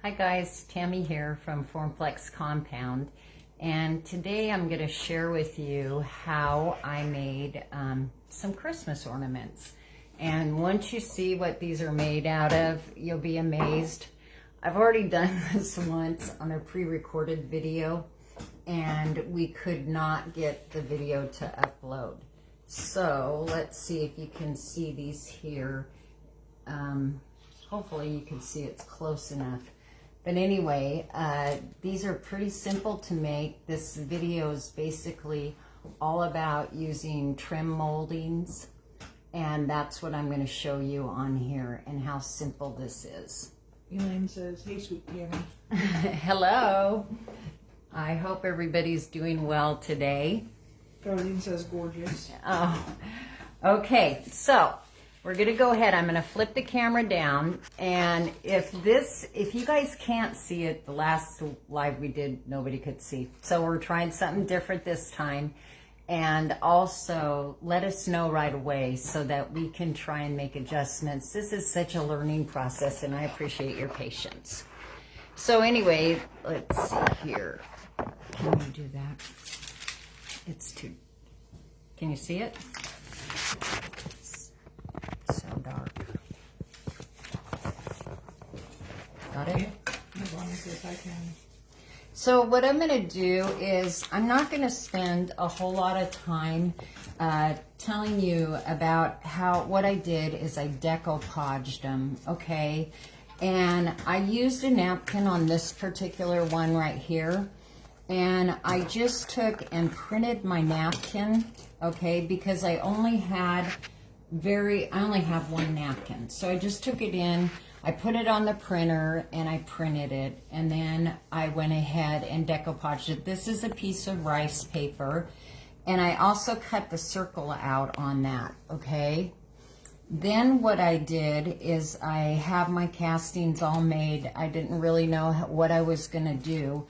Hi guys, Tammy here from Formflex Compound, and today I'm going to share with you how I made some Christmas ornaments. And once you see what these are made out of, you'll be amazed. I've already done this once on a pre-recorded video, and we could not get the video to upload. So let's see if you can see these here. Hopefully you can see it's close enough. But anyway, these are pretty simple to make. This video is basically all about using trim moldings, and that's what I'm going to show you on here and how simple this is. Elaine says, hey, sweet Tammy. Hello. I hope everybody's doing well today. Darlene says, gorgeous. Oh, okay. So we're going to go ahead. I'm going to flip the camera down. And if you guys can't see it, the last live we did, nobody could see. So we're trying something different this time. And also let us know right away so that we can try and make adjustments. This is such a learning process, and I appreciate your patience. So anyway, let's see here. Can you do that? It's too, can you see it? It's so dark. Got it? As long as I can. So what I'm going to do is I'm not going to spend a whole lot of time telling you about what I did is I decoupaged them, okay? And I used a napkin on this particular one right here. And I just took and printed my napkin, okay, because I only have one napkin. So I just took it in, I put it on the printer, and I printed it. And then I went ahead and decoupaged it. This is a piece of rice paper. And I also cut the circle out on that, okay? Then what I did is I have my castings all made. I didn't really know what I was going to do.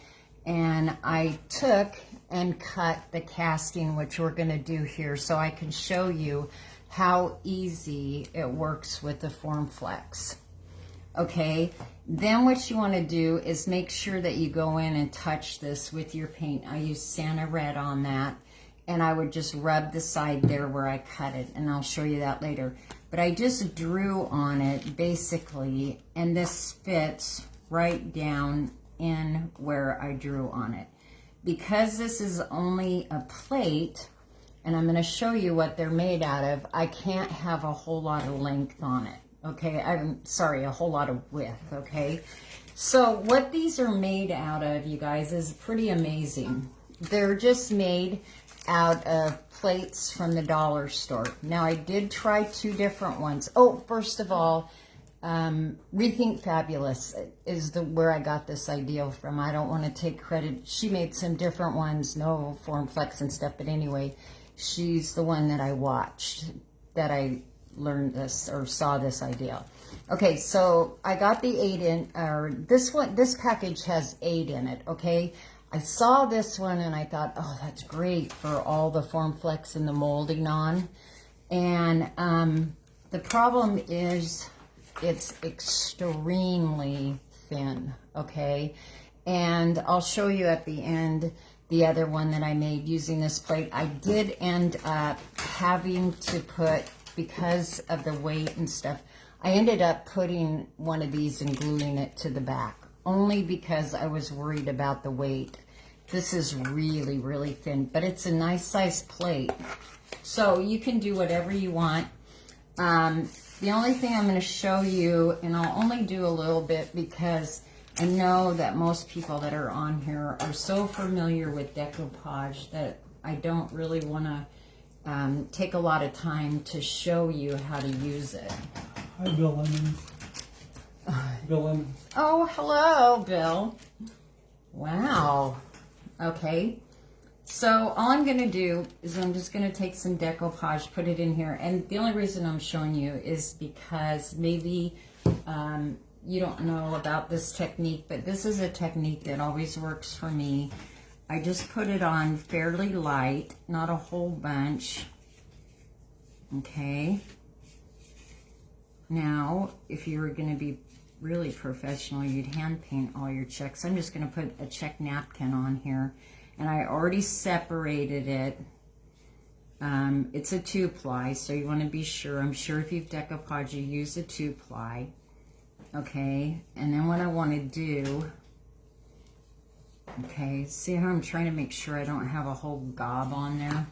And I took and cut the casting, which we're going to do here, so I can show you how easy it works with the Formflex. Okay, then what you want to do is make sure that you go in and touch this with your paint. I use Santa Red on that, and I would just rub the side there where I cut it, and I'll show you that later. But I just drew on it, basically, and this fits right down in where I drew on it. Because this is only a plate, and I'm going to show you what they're made out of, I can't have a whole lot of length on it, okay? I'm sorry, a whole lot of width, okay? So what these are made out of, you guys, is pretty amazing. They're just made out of plates from the dollar store. Now, I did try two different ones. Oh, first of all, Rethink Fabulous is where I got this idea from. I don't want to take credit. She made some different ones, no Formflex and stuff, but anyway, she's the one that I watched, that I learned this or saw this idea. Okay, so I got the 8-inch, or this package has 8 in it, okay? I saw this one and I thought, oh, that's great for all the Formflex and the molding on. And the problem is it's extremely thin, okay? And I'll show you at the end the other one that I made using this plate. I did end up having to put, because of the weight and stuff, I ended up putting one of these and gluing it to the back, only because I was worried about the weight. This is really, really thin, but it's a nice size plate. So you can do whatever you want. The only thing I'm going to show you, and I'll only do a little bit because I know that most people that are on here are so familiar with decoupage that I don't really want to take a lot of time to show you how to use it. Hi, Bill Lemons. Bill Lemons. Oh, hello, Bill. Wow. Okay. So all I'm going to do is I'm just going to take some decoupage, put it in here. And the only reason I'm showing you is because maybe you don't know about this technique, but this is a technique that always works for me. I just put it on fairly light, not a whole bunch. Okay. Now, if you were going to be really professional, you'd hand paint all your checks. I'm just going to put a check napkin on here, and I already separated it. It's a 2-ply, so you want to be sure. I'm sure if you've decoupage, you use a 2-ply. Okay, and then what I want to do, okay, see how I'm trying to make sure I don't have a whole gob on there?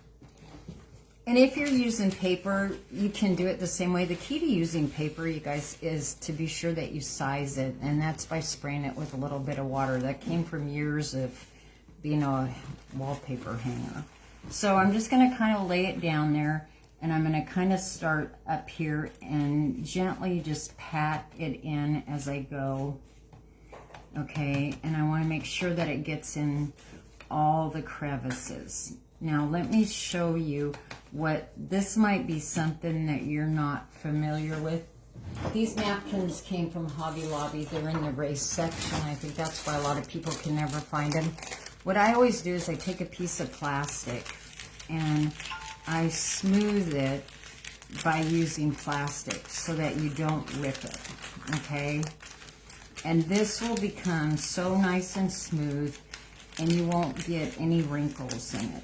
And if you're using paper, you can do it the same way. The key to using paper, you guys, is to be sure that you size it, and that's by spraying it with a little bit of water. That came from years of being a wallpaper hanger. So I'm just going to kind of lay it down there, and I'm going to kind of start up here and gently just pat it in as I go. Okay, and I want to make sure that it gets in all the crevices. Now let me show you what, this might be something that you're not familiar with. These napkins came from Hobby Lobby. They're in the race section. I think that's why a lot of people can never find them. What I always do is I take a piece of plastic and I smooth it by using plastic so that you don't rip it, okay? And this will become so nice and smooth, and you won't get any wrinkles in it.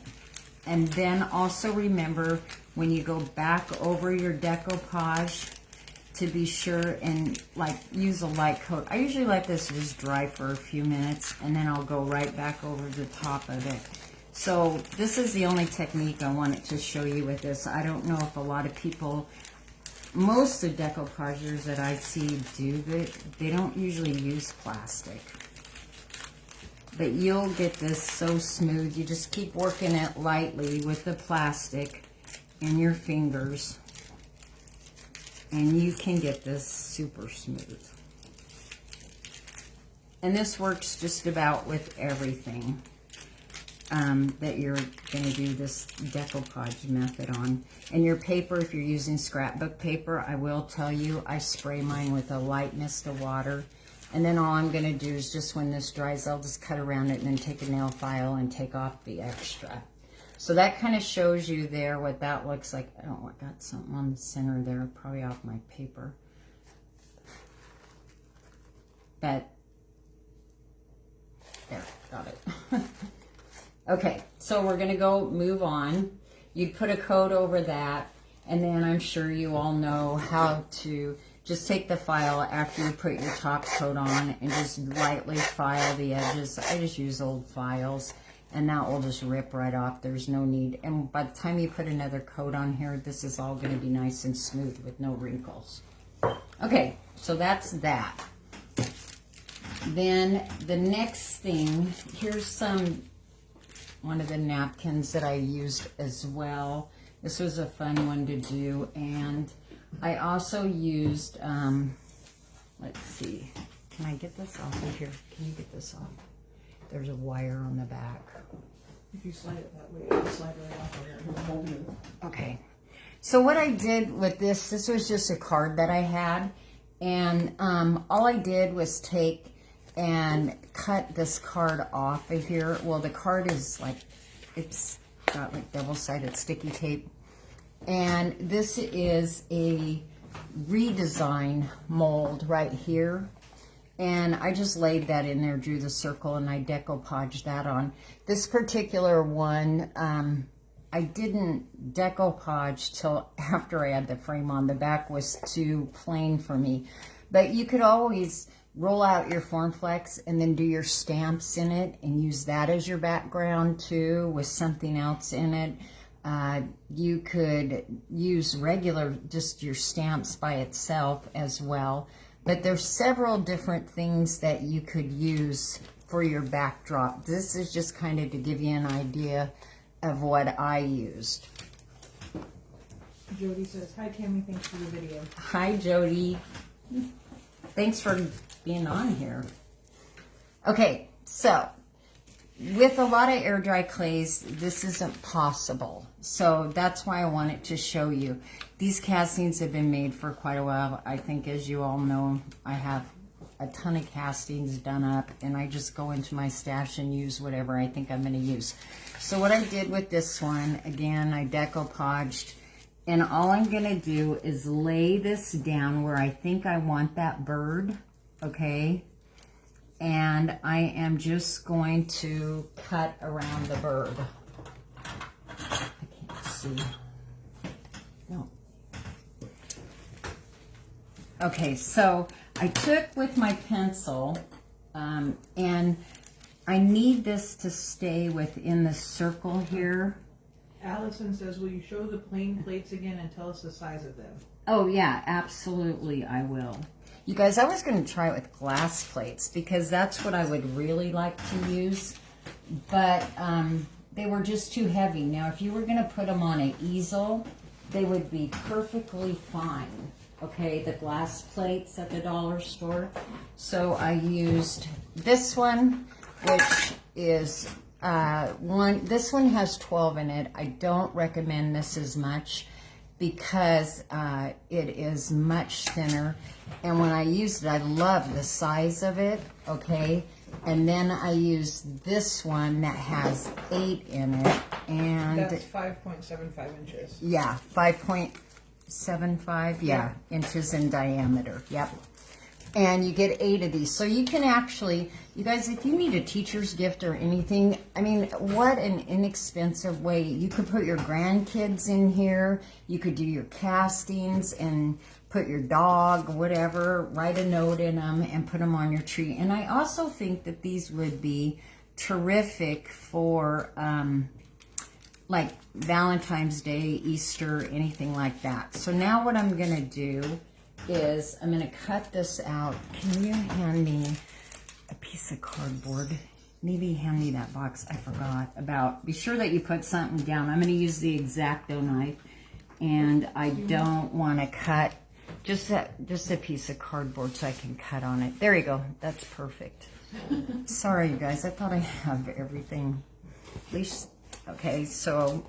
And then also remember, when you go back over your decoupage, to be sure and like use a light coat. I usually let this just dry for a few minutes, and then I'll go right back over the top of it. So this is the only technique I wanted to show you with this. I don't know if a lot of people, most of the decoupagers that I see do that, they don't usually use plastic. But you'll get this so smooth. You just keep working it lightly with the plastic in your fingers, and you can get this super smooth. And this works just about with everything that you're going to do this decoupage method on. And your paper, if you're using scrapbook paper, I will tell you, I spray mine with a light mist of water. And then all I'm going to do is just when this dries, I'll just cut around it and then take a nail file and take off the extra. So that kind of shows you there what that looks like. I got something on the center there, probably off my paper. But, there, got it. Okay, so we're going to go move on. You'd put a coat over that, and then I'm sure you all know how to just take the file after you put your top coat on and just lightly file the edges. I just use old files, and that will just rip right off. There's no need. And by the time you put another coat on here, this is all going to be nice and smooth with no wrinkles. Okay, so that's that. Then the next thing, here's one of the napkins that I used as well. This was a fun one to do, and I also used, let's see, can I get this off of here? Can you get this off? There's a wire on the back. If you slide it that way, it'll slide right off of there. You're holding it. Okay. So what I did with this was just a card that I had, and all I did was take and cut this card off of here. Well, the card is like, it's got like double-sided sticky tape. And this is a redesign mold right here. And I just laid that in there, drew the circle, and I decoupaged that on. This particular one, I didn't decoupage till after I had the frame on. The back was too plain for me. But you could always roll out your Formflex and then do your stamps in it and use that as your background too with something else in it. You could use regular, just your stamps by itself as well. But there's several different things that you could use for your backdrop. This is just kind of to give you an idea of what I used. Jody says, hi Tammy, thanks for the video. Hi Jody. Thanks for being on here. Okay, so with a lot of air dry clays, this isn't possible. So that's why I wanted to show you. These castings have been made for quite a while. I think, as you all know, I have a ton of castings done up, and I just go into my stash and use whatever I think I'm going to use. So what I did with this one, again, I decoupaged, and all I'm going to do is lay this down where I think I want that bird. okay? And I am just going to cut around the bird. I can't see. No. Okay, so I took with my pencil, and I need this to stay within the circle here. Allison says, will you show the plain plates again and tell us the size of them? Oh yeah, absolutely I will. You guys, I was going to try it with glass plates because that's what I would really like to use, but they were just too heavy. Now, if you were going to put them on an easel, they would be perfectly fine. Okay, the glass plates at the dollar store. So I used this one, which is this one has 12 in it. I don't recommend this as much because it is much thinner. And when I used it, I love the size of it, okay? And then I used this one that has 8 in it. And that's 5.75 inches. yeah, 5.75, inches in diameter, yep. And you get 8 of these. So you can actually, you guys, if you need a teacher's gift or anything, I mean, what an inexpensive way. You could put your grandkids in here. You could do your castings and put your dog, whatever, write a note in them and put them on your tree. And I also think that these would be terrific for like Valentine's Day, Easter, anything like that. So now what I'm going to do is I'm going to cut this out. Can you hand me a piece of cardboard? Maybe hand me that box I forgot about. Be sure that you put something down. I'm going to use the X-Acto knife, and I don't want to cut just a piece of cardboard so I can cut on it. There you go. That's perfect. Sorry, you guys. I thought I have everything. At least, okay, so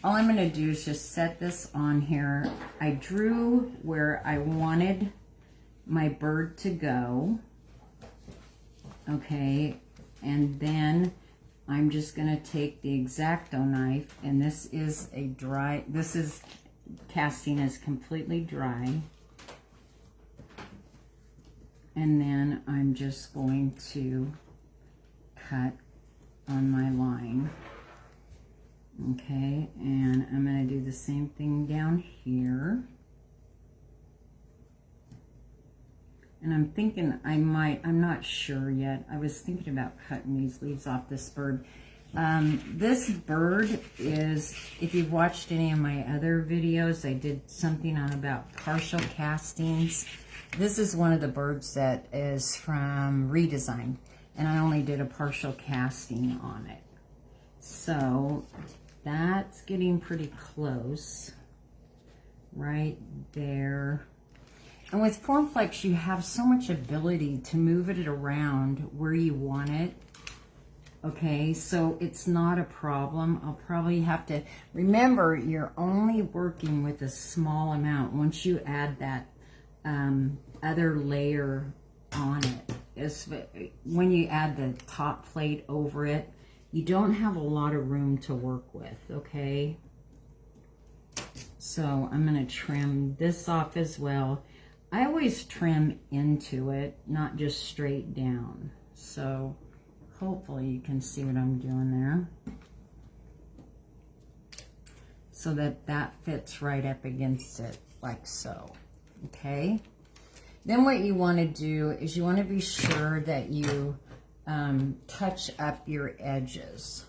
all I'm going to do is just set this on here. I drew where I wanted my bird to go. Okay, and then I'm just going to take the X-Acto knife, and this is casting is completely dry. And then I'm just going to cut on my line. Okay, and I'm going to do the same thing down here. And I'm thinking I'm not sure yet. I was thinking about cutting these leaves off this bird. This bird is, if you've watched any of my other videos, I did something on about partial castings. This is one of the birds that is from Redesign, and I only did a partial casting on it. So that's getting pretty close right there. And with Formflex, you have so much ability to move it around where you want it. Okay, so it's not a problem. I'll probably have to, remember, you're only working with a small amount. Once you add that other layer on it, when you add the top plate over it, you don't have a lot of room to work with, okay? So I'm going to trim this off as well. I always trim into it, not just straight down. So hopefully you can see what I'm doing there. So that fits right up against it, like so, okay? Then what you want to do is you want to be sure that you touch up your edges.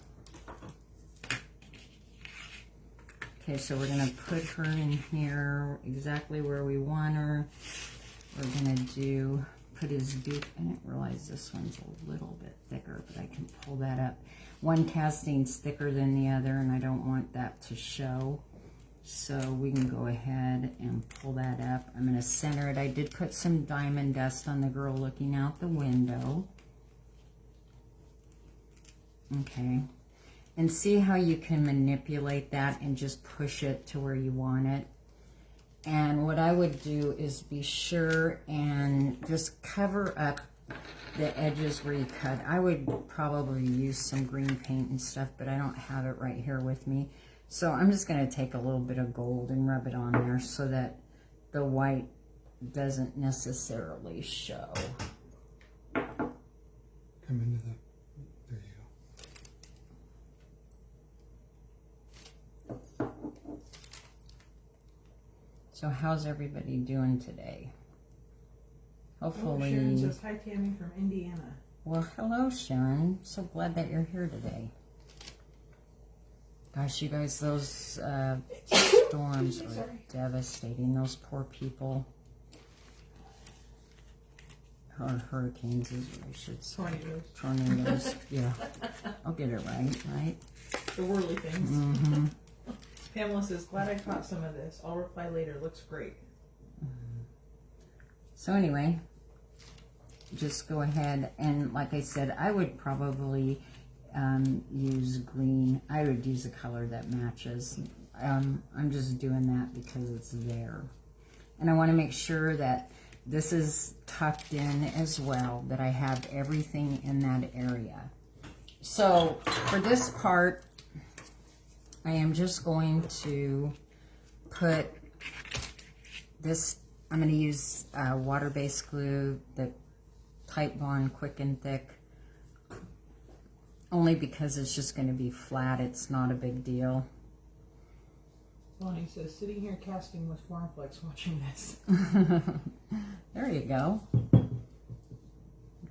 Okay, so we're going to put her in here exactly where we want her. We're going to put his beak. I didn't realize this one's a little bit thicker, but I can pull that up. One casting's thicker than the other, and I don't want that to show. So we can go ahead and pull that up. I'm going to center it. I did put some diamond dust on the girl looking out the window. Okay. And see how you can manipulate that and just push it to where you want it. And what I would do is be sure and just cover up the edges where you cut. I would probably use some green paint and stuff, but I don't have it right here with me. So I'm just going to take a little bit of gold and rub it on there so that the white doesn't necessarily show. Come into the, there you go. So how's everybody doing today? Hopefully. Sharon says, hi Tammy from Indiana. Well, hello, Sharon. So glad that you're here today. Gosh, you guys, those storms are devastating. Those poor people. Or hurricanes, is what I should say. Tornadoes. Yeah. I'll get it right? The whirly things. Mm-hmm. Pamela says, glad I caught some of this. I'll reply later. Looks great. So anyway, just go ahead and, like I said, I would probably use green. I would use a color that matches. I'm just doing that because it's there. And I want to make sure that this is tucked in as well, that I have everything in that area. So for this part, I am just going to put this, I'm going to use water-based glue, the Tight Bond Quick and Thick, only because it's just going to be flat. It's not a big deal. Bonnie says, sitting here casting with Formflex watching this. There you go.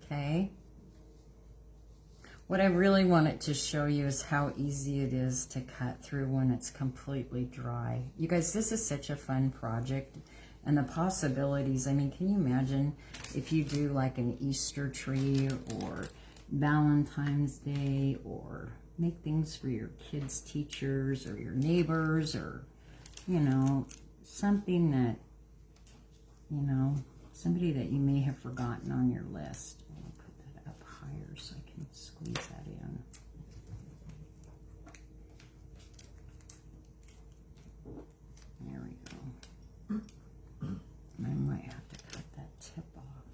Okay. What I really wanted to show you is how easy it is to cut through when it's completely dry. You guys, this is such a fun project. And the possibilities, I mean, can you imagine if you do like an Easter tree or Valentine's Day, or make things for your kids' teachers or your neighbors, or, you know, something that, you know, somebody that you may have forgotten on your list. I'll put that up higher so I can squeeze that in. There we go. I might have to cut that tip off.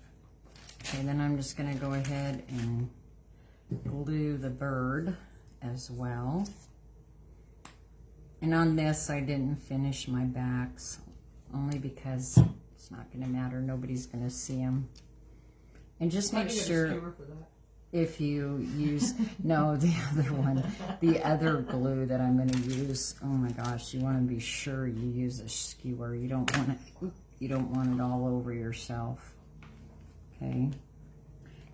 Okay, then I'm just going to go ahead and glue the bird as well. And on this, I didn't finish my backs, only because it's not going to matter. Nobody's going to see them. And just make sure if you use, no, the other one, the other glue that I'm going to use, oh my gosh, you want to be sure you use a skewer. You don't want it all over yourself. Okay.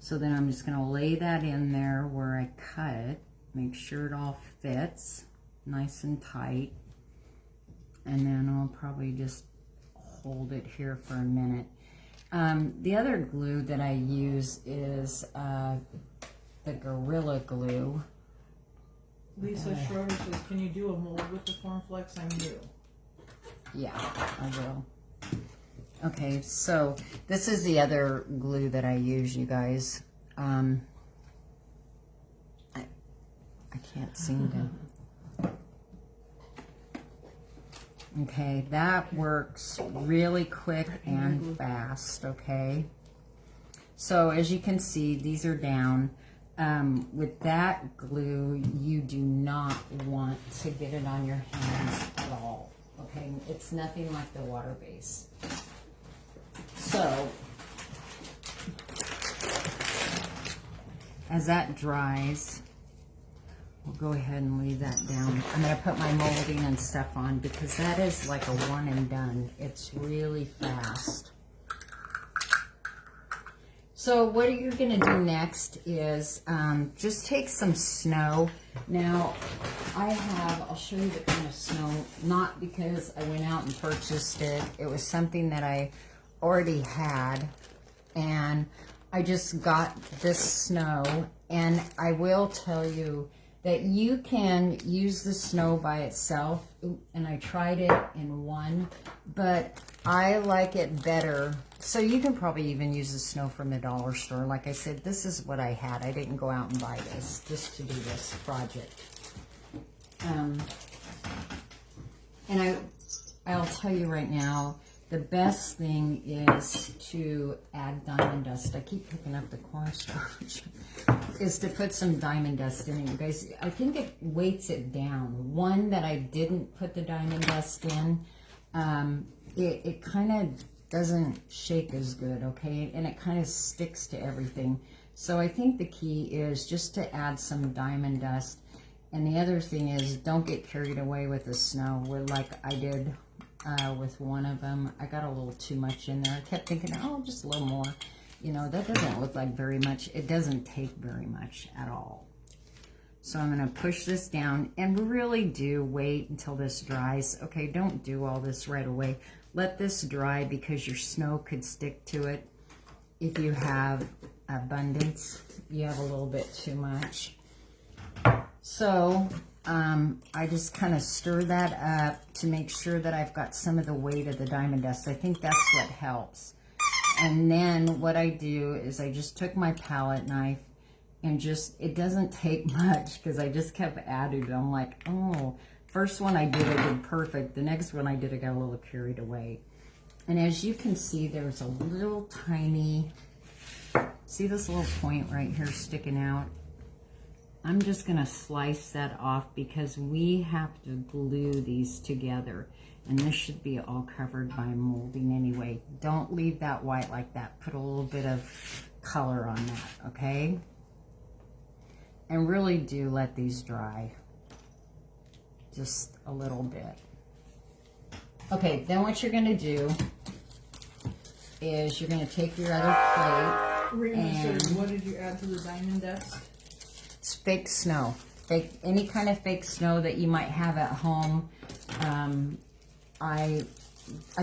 So then I'm just going to lay that in there where I cut it. Make sure it all fits nice and tight. And then I'll probably just hold it here for a minute. The other glue that I use is the Gorilla Glue. Lisa Schroeder says, can you do a mold with the Formflex? I'm new. Yeah, I will. Okay, so this is the other glue that I use, you guys. I can't seem to. Okay, that works really quick and fast, okay? So as you can see, these are down. With that glue, you do not want to get it on your hands at all, okay? It's nothing like the water base. So, as that dries, we'll go ahead and leave that down. I'm going to put my molding and stuff on because that is like a one and done. It's really fast. So what you're going to do next is just take some snow. Now, I'll show you the kind of snow, not because I went out and purchased it. It was something that I already had, and I just got this snow, and I will tell you that you can use the snow by itself. Ooh, and I tried it in one, but I like it better. So you can probably even use the snow from the dollar store. Like I said, this is what I had. I didn't go out and buy this just to do this project. And I'll tell you right now, the best thing is to add diamond dust. I keep picking up the cornstarch. Is to put some diamond dust in it, you guys. I think it weights it down. One that I didn't put the diamond dust in, it kind of doesn't shake as good, okay? And it kind of sticks to everything. So I think the key is just to add some diamond dust. And the other thing is, don't get carried away with the snow, like I did with one of them. I got a little too much in there. I kept thinking, oh, just a little more. You know, that doesn't look like very much. It doesn't take very much at all. So I'm going to push this down, and really do wait until this dries. Okay, don't do all this right away. Let this dry because your snow could stick to it. If you have abundance, you have a little bit too much. So I just kind of stir that up to make sure that I've got some of the weight of the diamond dust. I think that's what helps. And then what I do is I just took my palette knife and just, it doesn't take much because I just kept adding it. I'm like, oh, first one I did perfect. The next one I did, I got a little carried away. And as you can see, there's a little tiny, see this little point right here sticking out? I'm just going to slice that off because we have to glue these together. And this should be all covered by molding anyway. Don't leave that white like that. Put a little bit of color on that, okay? And really do let these dry. Just a little bit. Okay, then what you're going to do is you're going to take your other plate. Rena said, what did you add to the diamond dust? It's fake snow. Any kind of fake snow that you might have at home. I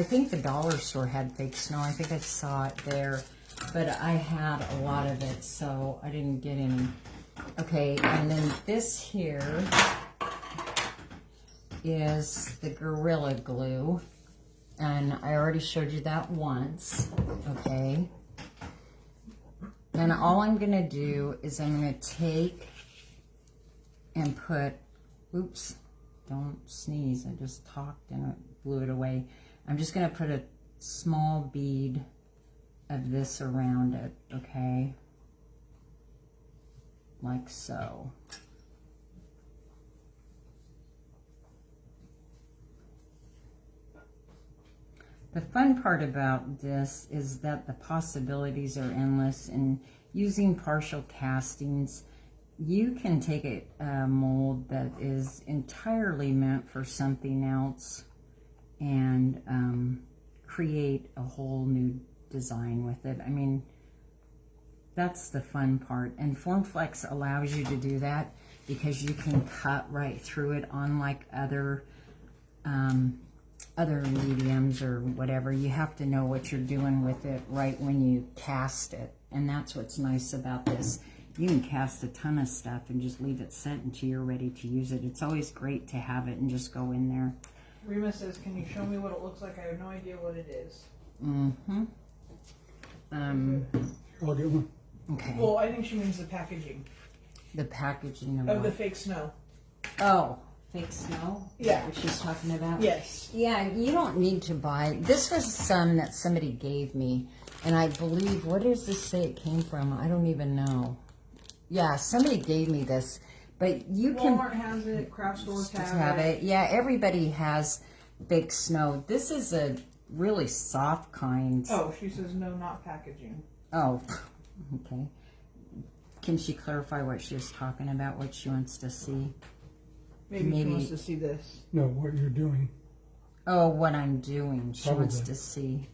think the dollar store had fake snow. I think I saw it there. But I had a lot of it, so I didn't get any. Okay, and then this here is the Gorilla Glue. And I already showed you that once, okay? And all I'm going to do is I'm going to take and put, oops, don't sneeze. I just talked and it blew it away. I'm just going to put a small bead of this around it, okay? Like so. The fun part about this is that the possibilities are endless, and using partial castings, you can take a mold that is entirely meant for something else and create a whole new design with it. I mean, that's the fun part. And FormFlex allows you to do that because you can cut right through it, unlike other mediums or whatever. You have to know what you're doing with it right when you cast it. And that's what's nice about this. You can cast a ton of stuff and just leave it set until you're ready to use it. It's always great to have it and just go in there. Rima says, can you show me what it looks like? I have no idea what it is. Mm-hmm. I'll get one. Okay. Well, I think she means the packaging. The packaging of the fake snow. Oh, fake snow? Yeah. What she's talking about? Yes. Yeah, you don't need to buy. This was some that somebody gave me. And I believe, what does this say it came from? I don't even know. Yeah, somebody gave me this. But you can... Walmart has it. Craft stores have it. Yeah, everybody has fake snow. This is a really soft kind. Oh, she says no, not packaging. Oh, okay. Can she clarify what she was talking about, what she wants to see? Maybe she wants to see this. No, what you're doing. Oh, what I'm doing. She Probably. wants to see.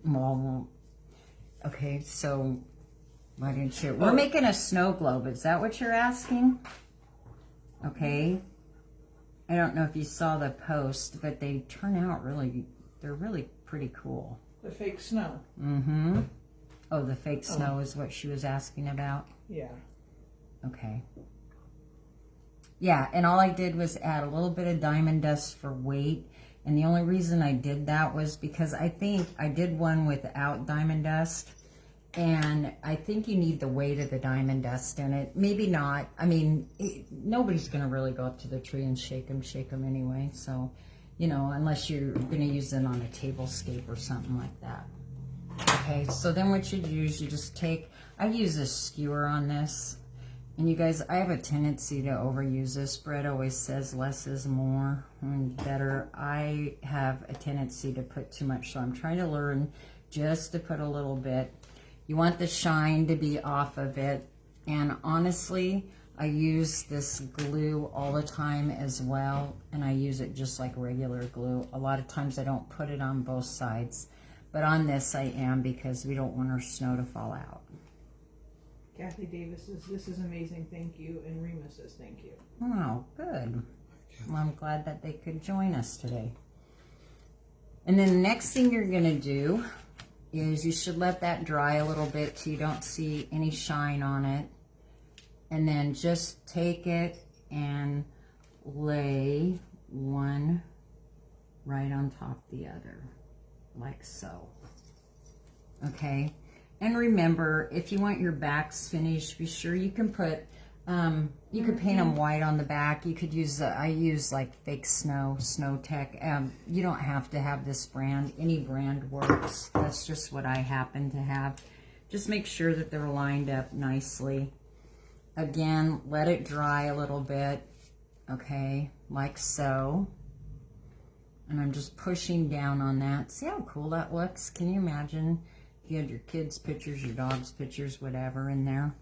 Well, okay, so why didn't you? We're making a snow globe. Is that what you're asking? Okay. I don't know if you saw the post, but they turn out really, they're really pretty cool. The fake snow. Mm-hmm. Oh, the fake snow is what she was asking about? Yeah. Okay. Yeah, and all I did was add a little bit of diamond dust for weight. And the only reason I did that was because I think I did one without diamond dust. And I think you need the weight of the diamond dust in it. Maybe not. I mean, nobody's going to really go up to the tree and shake them anyway. So, you know, unless you're going to use it on a tablescape or something like that. Okay, so then what you do is you just take, I use a skewer on this. And you guys, I have a tendency to overuse this. Brett always says less is more and better. I have a tendency to put too much, so I'm trying to learn just to put a little bit. You want the shine to be off of it. And honestly, I use this glue all the time as well, and I use it just like regular glue. A lot of times I don't put it on both sides, but on this I am because we don't want our snow to fall out. Kathy Davis says, this is amazing, thank you. And Rima says, thank you. Oh, good. Well, I'm glad that they could join us today. And then the next thing you're going to do is you should let that dry a little bit so you don't see any shine on it. And then just take it and lay one right on top of the other, like so. Okay? And remember, if you want your backs finished, be sure you can put, you could paint them white on the back. You could use, I use like fake snow, Snow Tech. You don't have to have this brand. Any brand works. That's just what I happen to have. Just make sure that they're lined up nicely. Again, let it dry a little bit, okay, like so. And I'm just pushing down on that. See how cool that looks? Can you imagine if you had your kids' pictures, your dog's pictures, whatever in there?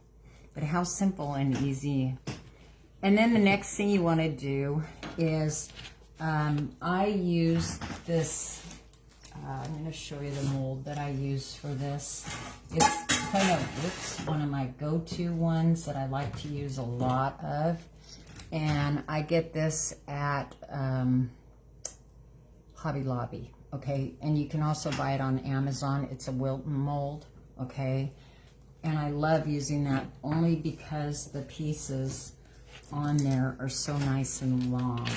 But how simple and easy. And then the next thing you want to do is, I use this, I'm going to show you the mold that I use for this. It's kind of, it's one of my go-to ones that I like to use a lot of. And I get this at Hobby Lobby, okay? And you can also buy it on Amazon. It's a Wilton mold, okay? And I love using that only because the pieces on there are so nice and long.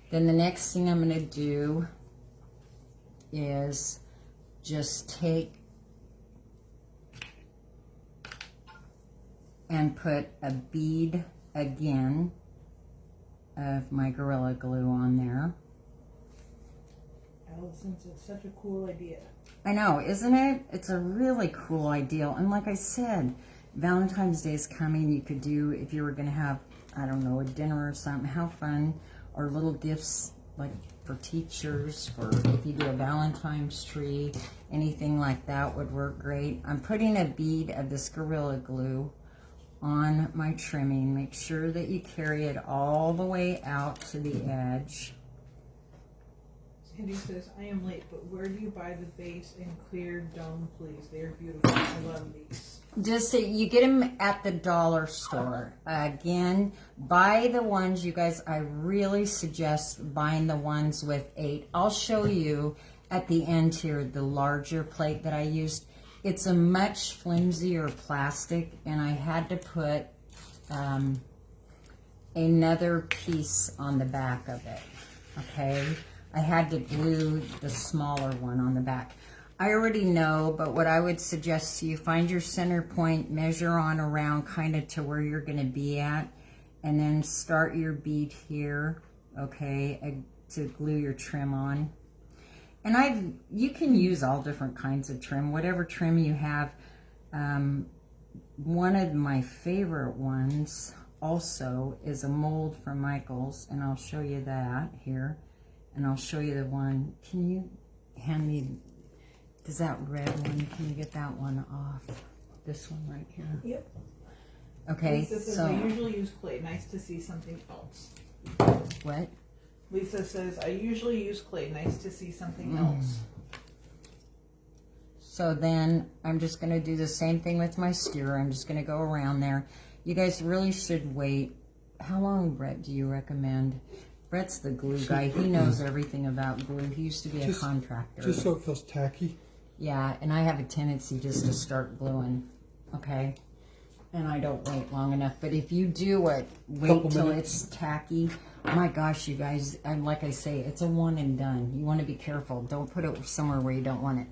Then the next thing I'm going to do is just take and put a bead again of my Gorilla Glue on there. Allison says, such a cool idea. I know, isn't it? It's a really cool idea. And like I said, Valentine's Day is coming. You could do, if you were going to have, I don't know, a dinner or something, how fun, or little gifts like for teachers, for if you do a Valentine's tree, anything like that would work great. I'm putting a bead of this Gorilla Glue on my trimming. Make sure that you carry it all the way out to the edge. Sandy says, I am late, but where do you buy the base and clear dome, please? They're beautiful. I love these. Just you get them at the dollar store. Again, buy the ones, you guys, I really suggest buying the ones with 8. I'll show you at the end here the larger plate that I used. It's a much flimsier plastic, and I had to put another piece on the back of it, okay? I had to glue the smaller one on the back. I already know, but what I would suggest to you, find your center point, measure on around kind of to where you're going to be at, and then start your bead here, okay, to glue your trim on. And you can use all different kinds of trim, whatever trim you have. One of my favorite ones also is a mold from Michaels, and I'll show you that here. And I'll show you the one. Can you hand me, does that red one, can you get that one off? This one right here. Yep. Okay, Lisa says, so. I usually use clay. Nice to see something else. What? Lisa says, I usually use clay. Nice to see something else. So then I'm just going to do the same thing with my skewer. I'm just going to go around there. You guys really should wait. How long, Brett, do you recommend? Brett's the glue guy. He knows everything about glue. He used to be a contractor. Just so it feels tacky. Yeah, and I have a tendency just to start gluing, okay? And I don't wait long enough. But if you do it, wait till it's tacky. Oh my gosh, you guys, and like I say, it's a one and done. You want to be careful. Don't put it somewhere where you don't want it.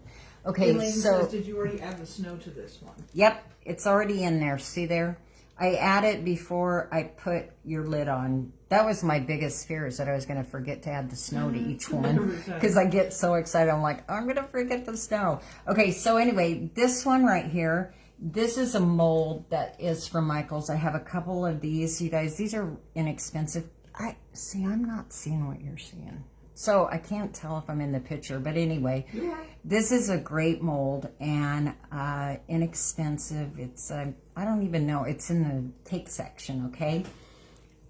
Okay, Elaine so. says, did you already add the snow to this one? Yep, it's already in there. See there? I add it before I put your lid on. That was my biggest fear, is that I was going to forget to add the snow to each one. Because I get so excited. I'm like, oh, I'm going to forget the snow. Okay, so anyway, this one right here This is a mold that is from Michaels. I have a couple of these, you guys. These are inexpensive. I'm not seeing what you're seeing. So I can't tell if I'm in the picture, but anyway, this is a great mold and inexpensive. It's, I don't even know. It's in the take section, okay?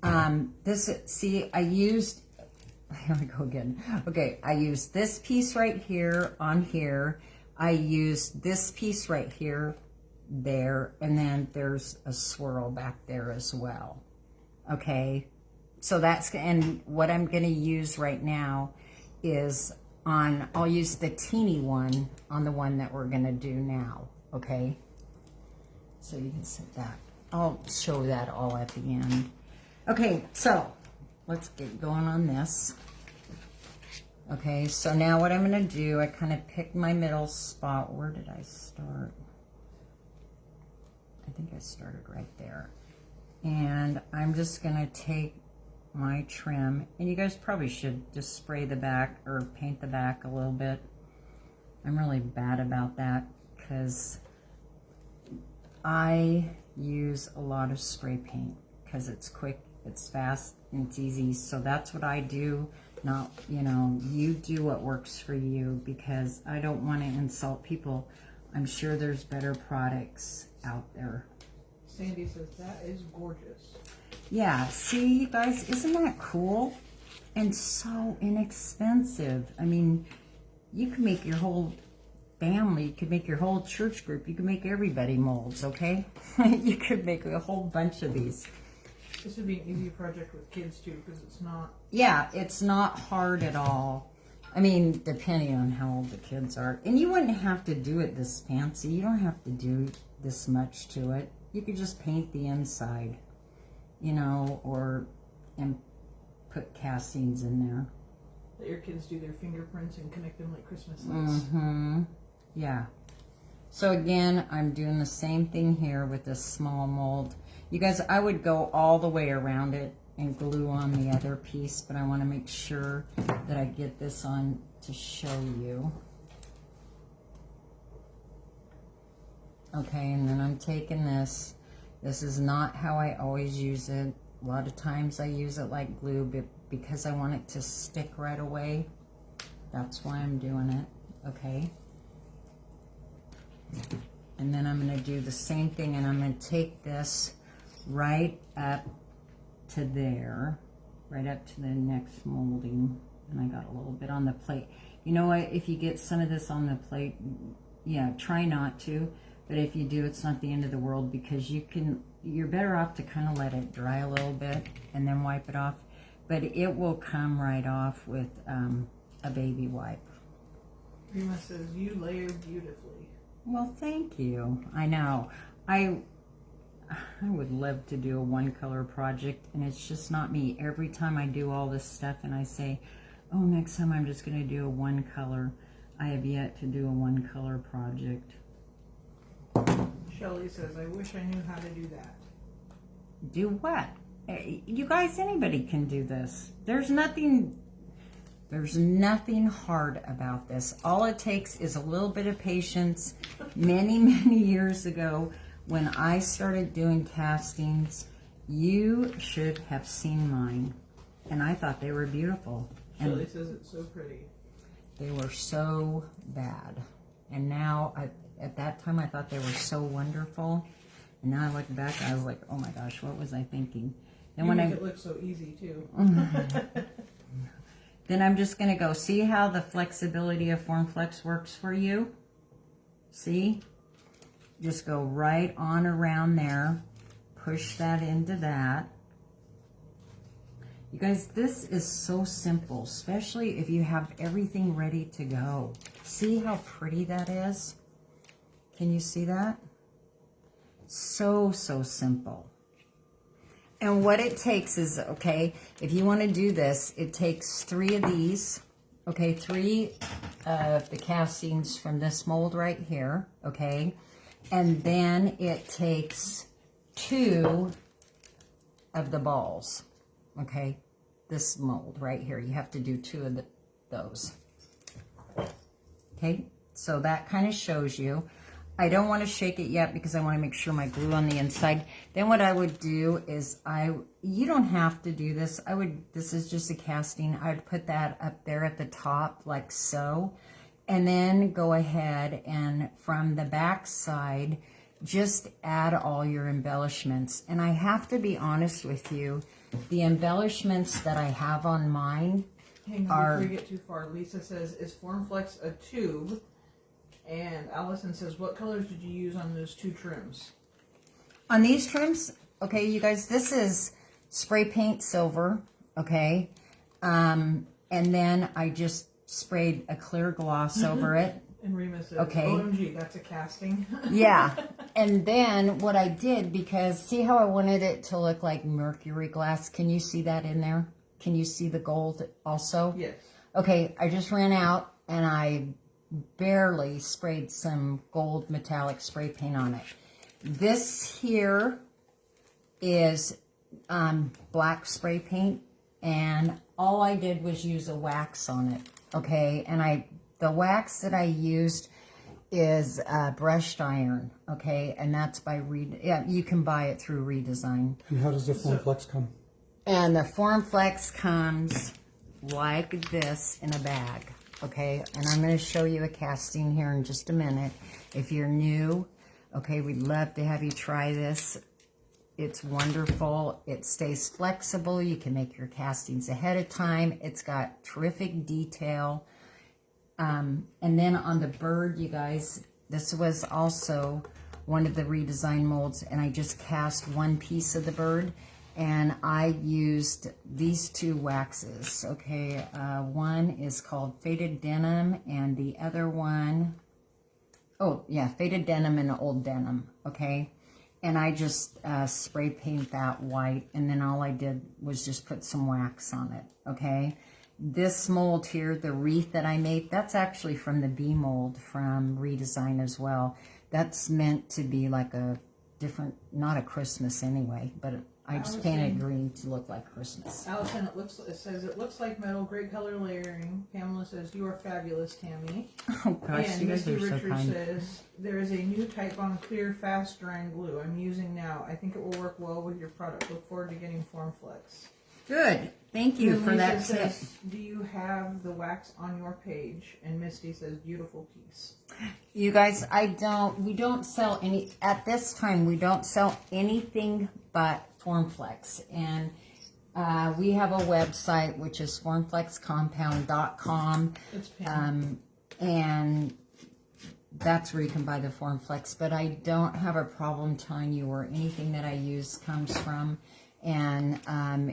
I used, here we go again. Okay, I used this piece right here on here. I used this piece right here, there, and then there's a swirl back there as well. Okay, so that's, and what I'm going to use right now is I'll use the teeny one on the one that we're going to do now. Okay, so you can set that. I'll show that all at the end. Okay, so let's get going on this. Okay, so now what I'm going to do, I kind of picked my middle spot. Where did I start? I think I started right there. And I'm just going to take my trim, and you guys probably should just spray the back or paint the back a little bit. I'm really bad about that because I use a lot of spray paint because it's quick, it's fast, and it's easy. So that's what I do. Not, you do what works for you, because I don't want to insult people. I'm sure there's better products out there. Sandy says, that is gorgeous. Yeah, see, you guys, isn't that cool? And so inexpensive. I mean, you can make your whole family, you could make your whole church group, you can make everybody molds, okay? You could make a whole bunch of these. This would be an easy project with kids too, because it's not... Yeah, it's not hard at all. I mean, depending on how old the kids are. And you wouldn't have to do it this fancy. You don't have to do this much to it. You could just paint the inside, and put castings in there. Let your kids do their fingerprints and connect them like Christmas lights. Mm-hmm. Yeah. So again, I'm doing the same thing here with this small mold. You guys, I would go all the way around it and glue on the other piece, but I want to make sure that I get this on to show you. Okay, and then I'm taking this. This is not how I always use it. A lot of times I use it like glue, but because I want it to stick right away, that's why I'm doing it, okay? And then I'm going to do the same thing, and I'm going to take this right up to there, right up to the next molding. And I got a little bit on the plate. You know what, if you get some of this on the plate, yeah, try not to, but if you do, it's not the end of the world, because you're better off to kind of let it dry a little bit and then wipe it off, but it will come right off with a baby wipe. Rima says, you layer beautifully. Well, thank you. I know. I would love to do a one-color project, and it's just not me. Every time I do all this stuff and I say, oh, next time I'm just going to do a one-color, I have yet to do a one-color project. Shelly says, I wish I knew how to do that. Do what? You guys, anybody can do this. There's nothing hard about this. All it takes is a little bit of patience. Many, many years ago, when I started doing castings, you should have seen mine. And I thought they were beautiful. Shelly says it's so pretty. They were so bad. And now, at that time, I thought they were so wonderful. And now I look back, I was like, oh my gosh, what was I thinking? Then You when make it look so easy too. Then I'm just going to go, see how the flexibility of FormFlex works for you? See? Just go right on around there. Push that into that. You guys, this is so simple, especially if you have everything ready to go. See how pretty that is? Can you see that? So, so simple. And what it takes is, okay, if you want to do this, it takes 3 of these, okay, 3 of the castings from this mold right here, okay, and then it takes 2 of the balls, okay, this mold right here. You have to do 2 of those, okay, so that kind of shows you. I don't want to shake it yet because I want to make sure my glue on the inside. Then what I would do is you don't have to do this. This is just a casting. I would put that up there at the top like so. And then go ahead and from the back side, just add all your embellishments. And I have to be honest with you, the embellishments that I have on mine Hang on, before you get too far. Lisa says, is Formflex a tube? And Allison says, what colors did you use on those 2 trims? On these trims, okay, you guys, this is spray paint silver, okay? And then I just sprayed a clear gloss over it. And Rima says, okay. OMG, that's a casting. Yeah. And then what I did, because see how I wanted it to look like mercury glass? Can you see that in there? Can you see the gold also? Yes. Okay, I just ran out and I barely sprayed some gold metallic spray paint on it. This here is black spray paint, and all I did was use a wax on it, okay? And the wax that I used is brushed iron, okay? And that's by you can buy it through Redesign. And how does the Formflex come? And the Formflex comes like this in a bag. Okay, and I'm going to show you a casting here in just a minute. If you're new, okay, we'd love to have you try this. It's wonderful. It stays flexible. You can make your castings ahead of time. It's got terrific detail. And then on the bird, you guys, this was also one of the Redesign molds, and I just cast one piece of the bird. And I used these 2 waxes, okay? One is called Faded Denim, and the other one, oh, yeah, Faded Denim and Old Denim, okay? And I just spray paint that white, and then all I did was just put some wax on it, okay? This mold here, the wreath that I made, that's actually from the bee mold from Redesign as well. That's meant to be like a different, not a Christmas anyway, but I just painted green to look like Christmas. Allison, it says it looks like metal, great color layering. Pamela says, you are fabulous, Tammy. Oh gosh, and you guys Misty are so Richards kind. says, there is a new Type Bond clear fast drying glue I'm using now. I think it will work well with your product. Look forward to getting Formflex. Good. Thank you for that tip. Says, do you have the wax on your page? And Misty says, beautiful piece. You guys, we don't sell any, at this time, we don't sell anything but Formflex. And we have a website, which is formflexcompound.com. It's pinned. And that's where you can buy the Formflex. But I don't have a problem telling you where anything that I use comes from. And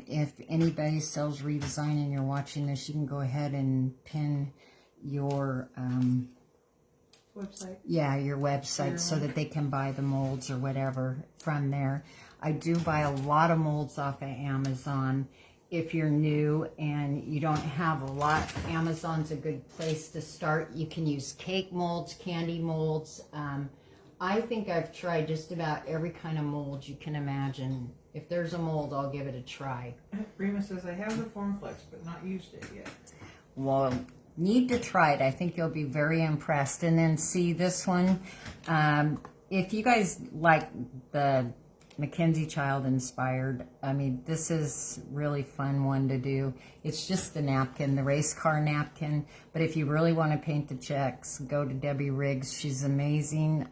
if anybody sells Redesign and you're watching this, you can go ahead and pin your website. Yeah, your website, so that they can buy the molds or whatever from there. I do buy a lot of molds off of Amazon. If you're new and you don't have a lot, Amazon's a good place to start. You can use cake molds, candy molds. I think I've tried just about every kind of mold you can imagine. If there's a mold, I'll give it a try. Rima says, I have the Formflex, but not used it yet. Well, need to try it. I think you'll be very impressed. And then see this one. If you guys like the Mackenzie Child inspired, I mean, this is really fun one to do. It's just the napkin, the race car napkin. But if you really want to paint the checks, go to Debbie Riggs. She's amazing.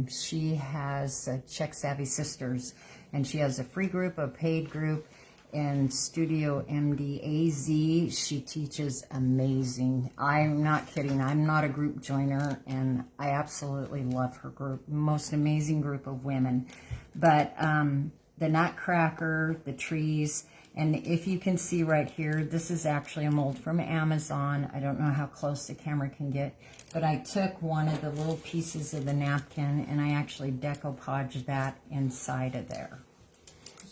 She has Check Savvy Sisters, and she has a free group, a paid group, and Studio MDAZ. She teaches amazing. I'm not kidding. I'm not a group joiner, and I absolutely love her group. Most amazing group of women. But the Nutcracker, the trees, and if you can see right here, this is actually a mold from Amazon. I don't know how close the camera can get, but I took one of the little pieces of the napkin and I actually decoupaged that inside of there.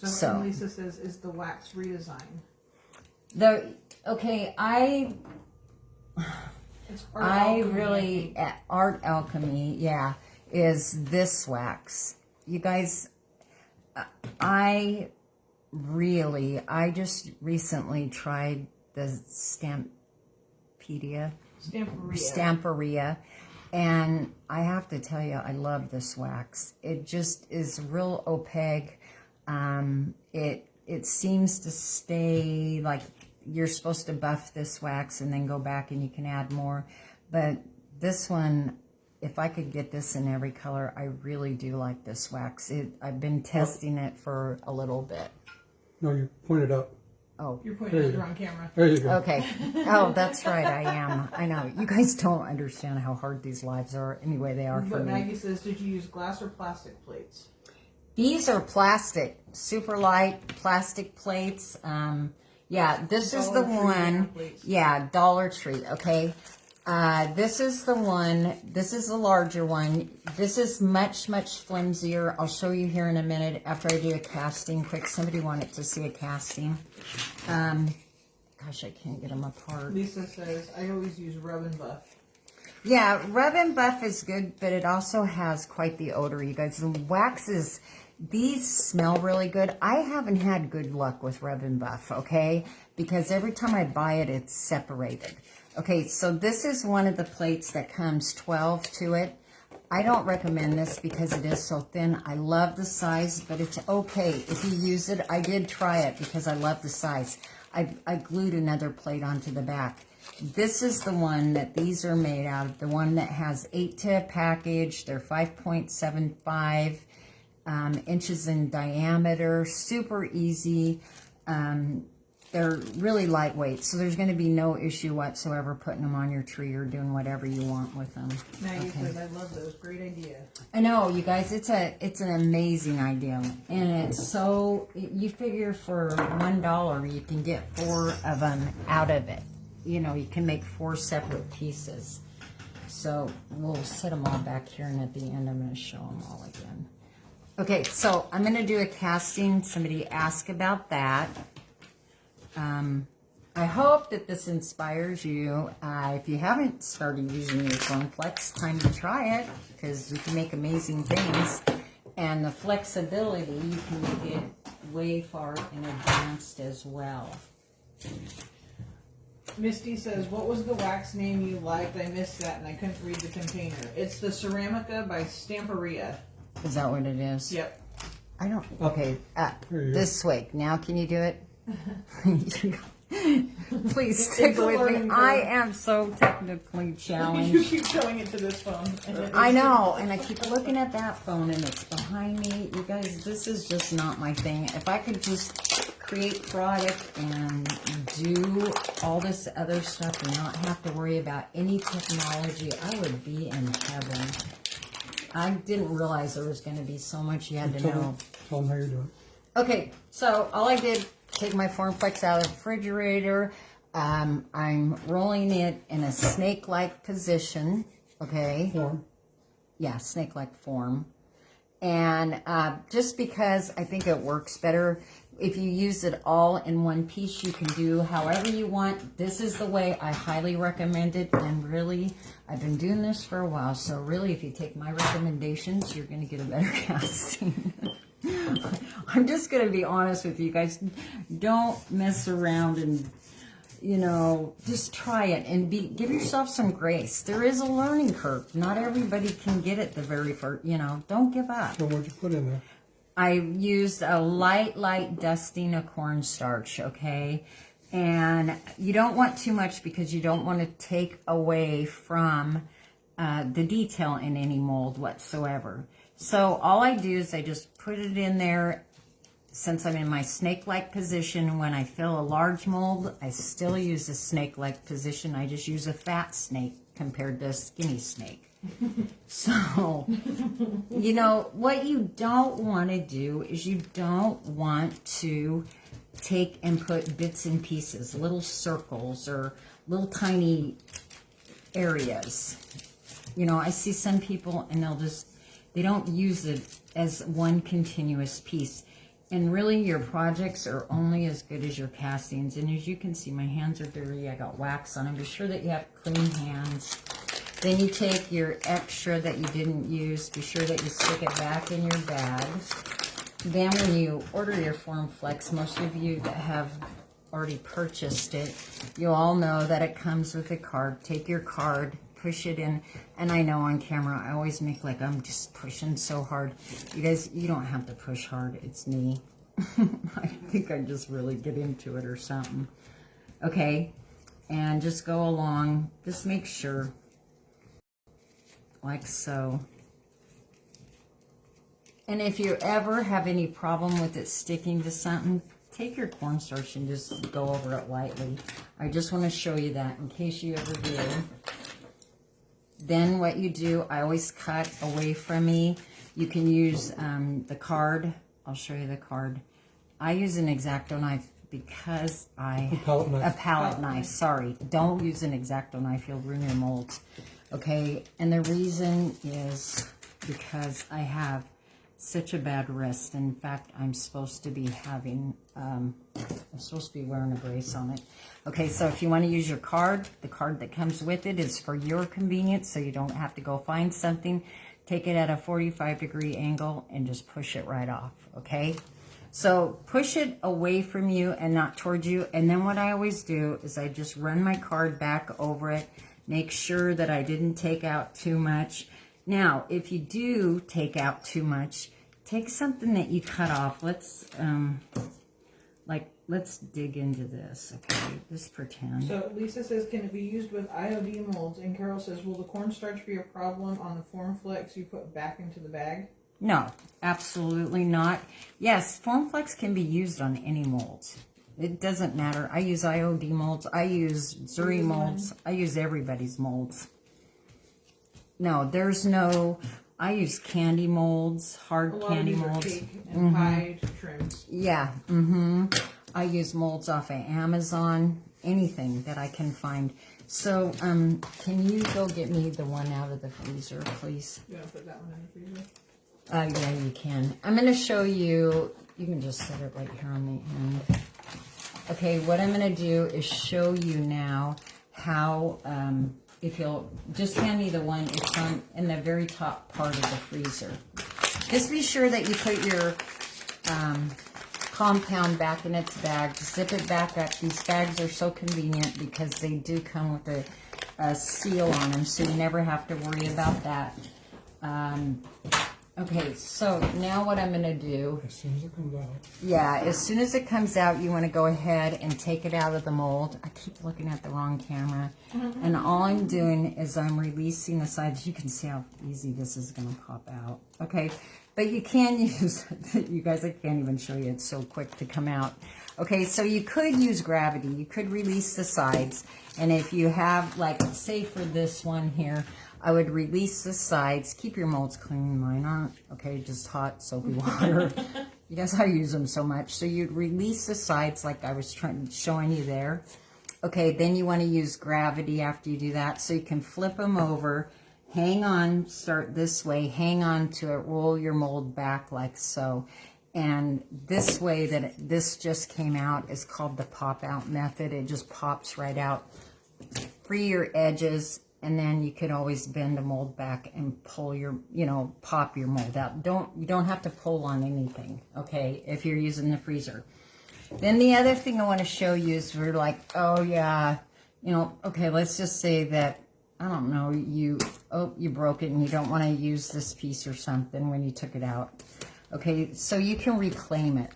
So and Lisa says, is the wax Redesign? Okay, It's Art Alchemy, really, Art Alchemy, yeah, is this wax. You guys, I just recently tried the Stampedia, Stamperia. And I have to tell you, I love this wax. It just is real opaque. It seems to stay like you're supposed to buff this wax and then go back and you can add more. But this one, if I could get this in every color, I really do like this wax. I've been testing it for a little bit. No, you pointed up. Oh, You're pointing at the wrong camera. There you go. okay. Oh, that's right. I am. I know. You guys don't understand how hard these lives are. Anyway, they are for But me. Maggie says, did you use glass or plastic plates? These are plastic, super light plastic plates. Yeah, this is the Dollar Tree one. plates. Yeah, Dollar Tree. Okay. This is the one. This is the larger one. This is much, much flimsier. I'll show you here in a minute after I do a casting quick. Somebody wanted to see a casting. Gosh, I can't get them apart. Lisa says, I always use rub and buff. Yeah, rub and buff is good, but it also has quite the odor, you guys. The waxes, these smell really good. I haven't had good luck with rub and buff, okay? Because every time I buy it, it's separated. Okay, so this is one of the plates that comes 12 to it. I don't recommend this because it is so thin. I love the size, but it's okay if you use it. I did try it because I love the size. I glued another plate onto the back. This is the one that these are made out of, the one that has 8 to a package. They're 5.75 inches in diameter, super easy. They're really lightweight, so there's going to be no issue whatsoever putting them on your tree or doing whatever you want with them. Maggie says, I love those. Great idea. I know, you guys, it's an amazing idea, and it's so, you figure for $1 you can get 4 of them out of it. You know, you can make 4 separate pieces. So we'll set them all back here, and at the end I'm going to show them all again. Okay, so I'm going to do a casting. Somebody asked about that. I hope that this inspires you. If you haven't started using your Foam Flex, time to try it, because you can make amazing things. And the flexibility, you can make it way far in advanced as well. Misty says, what was the wax name you liked? I missed that and I couldn't read the container. It's the Ceramica by Stamperia. Is that what it is? Yep. I don't, okay, There you go. this way. Now can you do it? Please stick It's a with me. learning curve. I am so technically You challenged. keep showing it to this phone. And I know, and I keep looking at that phone and it's behind me. You guys, this is just not my thing. If I could just create product and do all this other stuff and not have to worry about any technology, I would be in heaven. I didn't realize there was going to be so much you had to know. Tell them how you're doing. Okay, so all I did, take my Formflex out of the refrigerator. I'm rolling it in a snake-like position, okay? Form. Yeah, snake-like form. And just because I think it works better, if you use it all in one piece, you can do however you want. This is the way I highly recommend it. And really, I've been doing this for a while. So really, if you take my recommendations, you're going to get a better casting. I'm just going to be honest with you guys. Don't mess around and, you know, just try it and give yourself some grace. There is a learning curve. Not everybody can get it the very first, you know, don't give up. So what'd you put in there? I used a light dusting of cornstarch, okay? And you don't want too much because you don't want to take away from the detail in any mold whatsoever. So all I do is I just put it in there. Since I'm in my snake-like position, when I fill a large mold, I still use a snake-like position. I just use a fat snake compared to a skinny snake. So, you know, what you don't want to do is you don't want to take and put bits and pieces, little circles or little tiny areas. You know, I see some people and they don't use it as one continuous piece. And really, your projects are only as good as your castings. And as you can see, my hands are dirty. I got wax on them. Be sure that you have clean hands. Then you take your extra that you didn't use. Be sure that you stick it back in your bag. Then when you order your Formflex, most of you that have already purchased it, you all know that it comes with a card. Take your card, push it in. And I know on camera, I always make like I'm just pushing so hard. You guys, you don't have to push hard. It's me. I think I just really get into it or something. Okay, and just go along. Just make sure, like so. And if you ever have any problem with it sticking to something, take your cornstarch and just go over it lightly. I just want to show you that in case you ever do. Then what you do, I always cut away from me. You can use the card. I'll show you the card. I use an X-Acto knife because A palette knife. A palette knife, sorry. Don't use an X-Acto knife, you'll ruin your molds. Okay, and the reason is because I have such a bad wrist. In fact, I'm supposed to be having, I'm supposed to be wearing a brace on it. Okay, so if you want to use your card, the card that comes with it is for your convenience, so you don't have to go find something. Take it at a 45-degree angle and just push it right off, okay? So push it away from you and not towards you. And then what I always do is I just run my card back over it, make sure that I didn't take out too much. Now, if you do take out too much, take something that you cut off. Let's dig into this, okay? Just pretend. So Lisa says, can it be used with IOD molds? And Carol says, will the cornstarch be a problem on the Formflex you put back into the bag? No, absolutely not. Yes, Formflex can be used on any molds. It doesn't matter. I use IOD molds. I use Zuri molds. I use everybody's molds. No, there's no, I use candy molds, hard candy molds. Cake and pie trims. Yeah, I use molds off of Amazon, anything that I can find. So, can you go get me the one out of the freezer, please? You want to put that one in the freezer? Yeah, you can. I'm going to show you, you can just set it right here on the end. Okay, what I'm going to do is show you now how, if you'll just hand me the one, it's on in the very top part of the freezer. Just be sure that you put your compound back in its bag. Zip it back up. These bags are so convenient because they do come with a seal on them, so you never have to worry about that. Okay, so now what I'm going to do... As soon as it comes out. Yeah, as soon as it comes out, you want to go ahead and take it out of the mold. I keep looking at the wrong camera. And all I'm doing is I'm releasing the sides. You can see how easy this is going to pop out. Okay, but you can use... You guys, I can't even show you. It's so quick to come out. Okay, so you could use gravity. You could release the sides. And if you have, like, say for this one here... I would release the sides. Keep your molds clean. Mine aren't. Okay, just hot soapy water. You guys, I use them so much. So you'd release the sides like I was showing you there. Okay, then you want to use gravity after you do that. So you can flip them over. Hang on. Start this way. Hang on to it. Roll your mold back like so. And this way that this just came out is called the pop out method. It just pops right out. Free your edges. And then you could always bend a mold back and pull your, pop your mold out. You don't have to pull on anything, okay, if you're using the freezer. Then the other thing I want to show you is we're like, oh yeah, okay, let's just say that, I don't know, you broke it and you don't want to use this piece or something when you took it out. Okay, so you can reclaim it.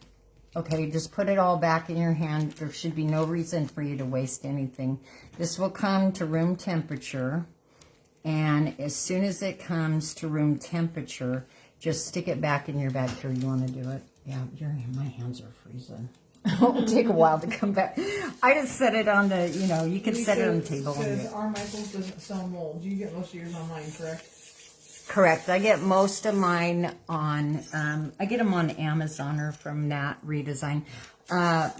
Okay, just put it all back in your hand. There should be no reason for you to waste anything. This will come to room temperature. And as soon as it comes to room temperature, just stick it back in your bag. Here, you want to do it? Yeah, my hands are freezing. It will take a while to come back. I just set it on the, you can set it on the table. Our Michaels doesn't sell molds. You get most of yours online, correct? Correct. I get most of mine on, I get them on Amazon or from Nat Redesign.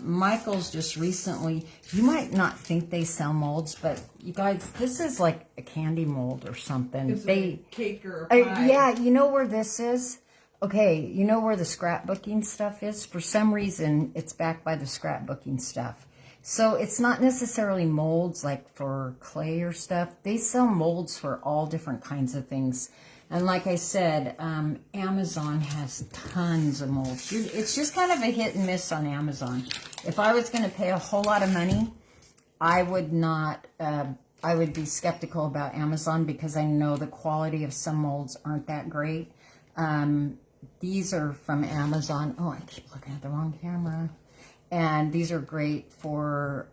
Michael's just recently, you might not think they sell molds, but you guys, this is like a candy mold or something. It's a cake or a pie. Yeah, you know where this is? Okay, you know where the scrapbooking stuff is? For some reason, it's backed by the scrapbooking stuff. So it's not necessarily molds like for clay or stuff. They sell molds for all different kinds of things. And like I said, Amazon has tons of molds. It's just kind of a hit and miss on Amazon. If I was going to pay a whole lot of money, I would not I would be skeptical about Amazon because I know the quality of some molds aren't that great. These are from Amazon. Oh, I keep looking at the wrong camera. And these are great for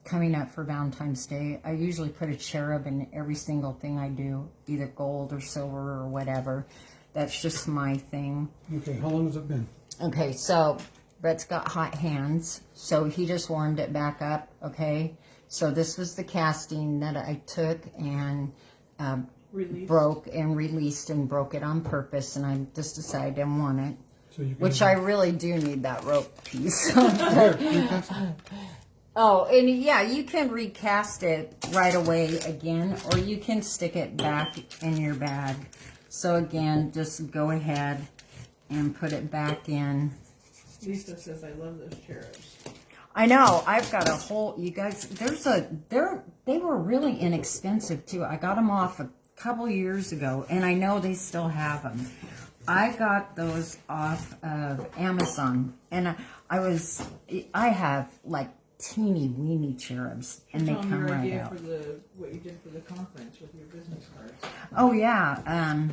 coming up for Valentine's Day. I usually put a cherub in every single thing I do, either gold or silver or whatever. That's just my thing. Okay, how long has it been? Okay, so Brett's got hot hands, so he just warmed it back up, okay? So this was the casting that I took and broke and released and broke it on purpose, and I just decided I didn't want it. So you can Which I really do need that rope piece. Here, recast it. Oh, and yeah, you can recast it right away again, or you can stick it back in your bag. So again, just go ahead and put it back in. Lisa says, I love those cherubs. I know, I've got a whole, you guys, they were really inexpensive too. I got them off a couple years ago, and I know they still have them. I got those off of Amazon, and I have like teeny weeny cherubs, and they come right idea out. For what you did for the conference with your business cards. Oh yeah,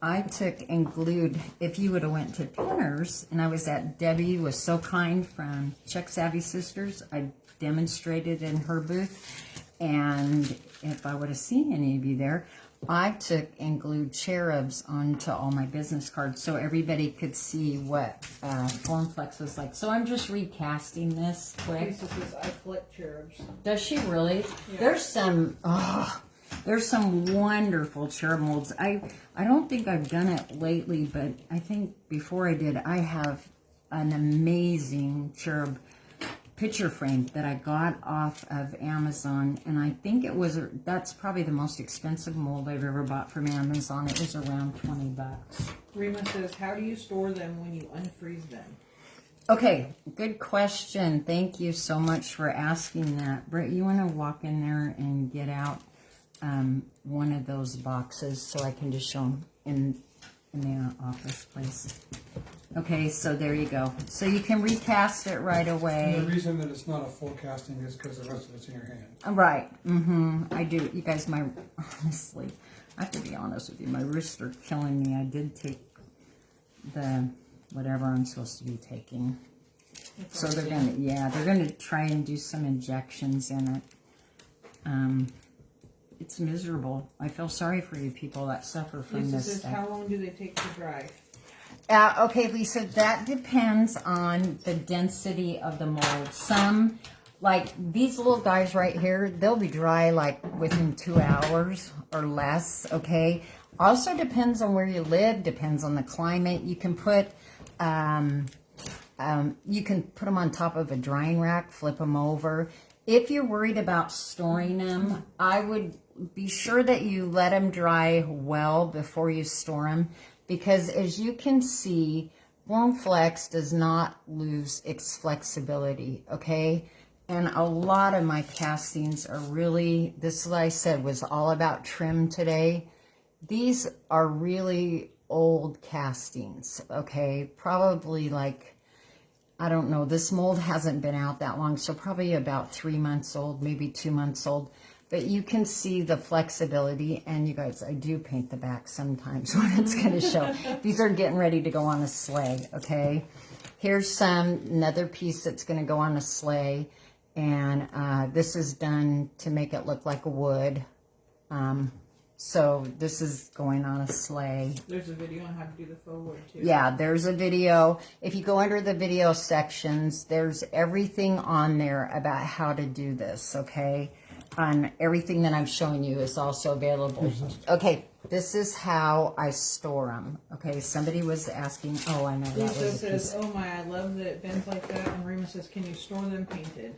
I took and glued. If you would have went to Pinners, and I was at Debbie was so kind from Czech Savvy Sisters. I demonstrated in her booth, and if I would have seen any of you there, I took and glued cherubs onto all my business cards so everybody could see what Formflex was like. So I'm just recasting this quick. Lisa says, I collect cherubs. Does she really? Yeah. There's some wonderful cherub molds. I don't think I've done it lately, but I think before I did, I have an amazing cherub picture frame that I got off of Amazon, and I think that's probably the most expensive mold I've ever bought from Amazon. It was around $20. Rima says, how do you store them when you unfreeze them? Okay, good question. Thank you so much for asking that. Brett, you want to walk in there and get out one of those boxes so I can just show them in the office place. Okay, so there you go. So you can recast it right away. And the reason that it's not a full casting is because the rest of it's in your hand. Right. I do. You guys, honestly, I have to be honest with you. My wrists are killing me. I did take the whatever I'm supposed to be taking. So they're gonna try and do some injections in it. It's miserable. I feel sorry for you people that suffer from Lisa this says, stuff. how long do they take to dry? Okay, Lisa, that depends on the density of the mold. Some, like these little guys right here, they'll be dry like within 2 hours or less, okay? Also depends on where you live, depends on the climate. You can put them on top of a drying rack, flip them over. If you're worried about storing them, I would be sure that you let them dry well before you store them, because as you can see, Formflex does not lose its flexibility, okay? And a lot of my castings are really, this is what I said, was all about trim today. These are really old castings, okay? Probably like, I don't know, this mold hasn't been out that long, so probably about 3 months old, maybe 2 months old. But you can see the flexibility, and you guys, I do paint the back sometimes when it's going to show. These are getting ready to go on a sleigh, okay? Here's another piece that's going to go on a sleigh, and this is done to make it look like wood. So this is going on a sleigh. There's a video on how to do the faux wood too. Yeah, there's a video. If you go under the video sections, there's everything on there about how to do this, okay? And everything that I'm showing you is also available. Okay, this is how I store them. Okay, somebody was asking, oh, I know that Lisa was a says, piece. oh my, I love that it bends like that. And Rima says, can you store them painted?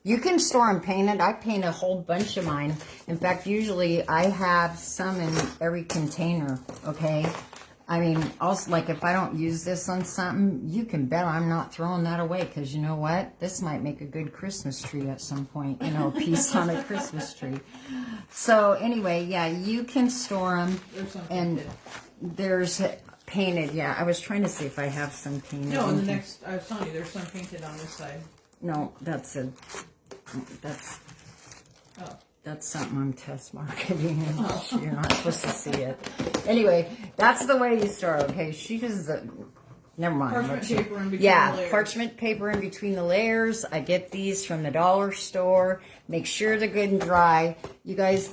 You can store them painted. I paint a whole bunch of mine. In fact, usually I have some in every container, okay? I mean, also, like, if I don't use this on something, you can bet I'm not throwing that away, because you know what? This might make a good Christmas tree at some point, you know, a piece on a Christmas tree. So, anyway, yeah, you can store them. There's some And painted. there's painted, yeah. I was trying to see if I have some painted. No, in in the here. next, I was telling you, there's some painted on this side. No, that's That's something I'm test marketing. You're not supposed to see it. Anyway, that's the way you store. Okay, she is. Never mind. Parchment paper in between the Yeah, layers. parchment paper in between the layers. I get these from the dollar store. Make sure they're good and dry. You guys,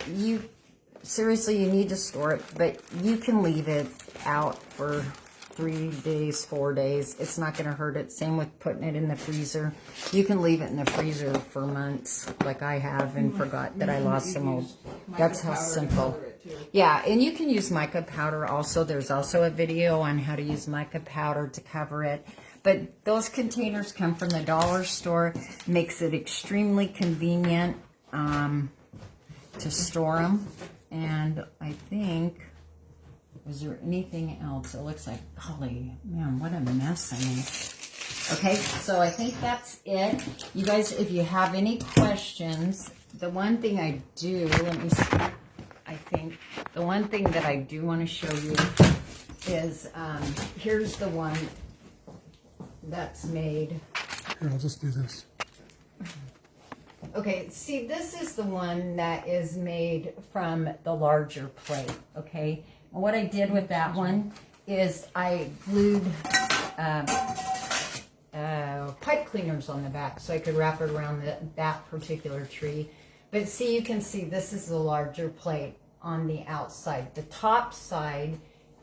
seriously, you need to store it, but you can leave it out for 3 days, 4 days. It's not going to hurt it. Same with putting it in the freezer. You can leave it in the freezer for months, like I have, and forgot that I lost some old. That's how simple. Yeah, and you can use mica powder also. There's also a video on how to use mica powder to cover it. But those containers come from the dollar store. Makes it extremely convenient to store them. And I think, was there anything else? It looks like, holy man, what a mess I made. Okay, so I think that's it. You guys, if you have any questions, the one thing I do, let me see. I think the one thing that I do want to show you is, here's the one that's made. Here, I'll just do this. Okay, see, this is the one that is made from the larger plate, okay? And what I did with that one is I glued pipe cleaners on the back so I could wrap it around that particular tree. But see, you can see this is the larger plate on the outside. The top side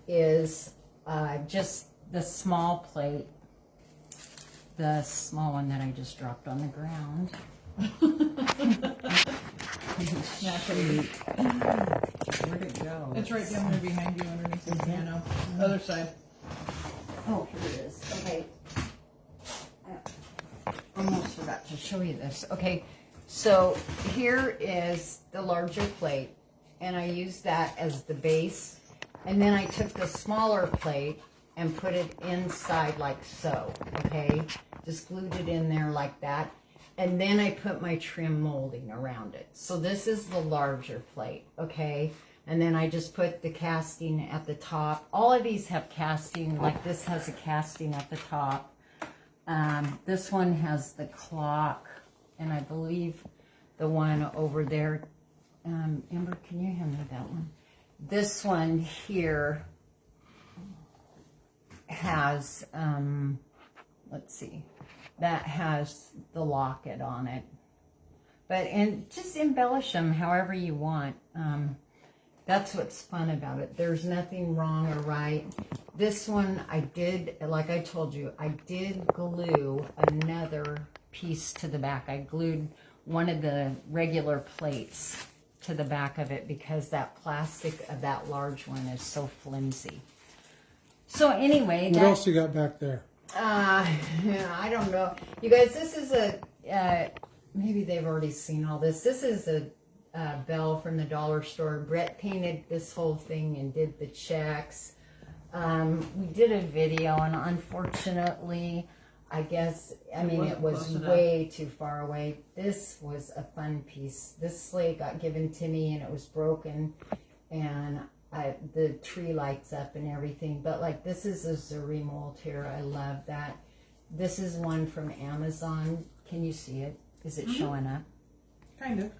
is just the small plate, the small one that I just dropped on the ground. Where'd it go? It's right down there behind you underneath the piano. Other side. Oh, here it is. Okay. I almost forgot to show you this. Okay, so here is the larger plate, and I used that as the base. And then I took the smaller plate and put it inside like so, okay? Just glued it in there like that. And then I put my trim molding around it. So this is the larger plate, okay? And then I just put the casting at the top. All of these have casting, like this has a casting at the top. This one has the clock, and I believe the one over there, Amber, can you hand me that one? This one here has, let's see, that has the locket on it. But, and just embellish them however you want. That's what's fun about it. There's nothing wrong or right. This one I did, like I told you, I did glue another piece to the back. I glued one of the regular plates to the back of it because that plastic of that large one is so flimsy. So anyway, What else you got back there? I don't know. You guys, this is a, maybe they've already seen all this. This is a bell from the dollar store. Brett painted this whole thing and did the checks. We did a video, and unfortunately, I guess, I mean, it was way too far away. This was a fun piece. This sleigh got given to me, and it was broken, and the tree lights up and everything. But like, this is a zuri mold here. I love that. This is one from Amazon. Can you see it? Is it showing up? Kind of.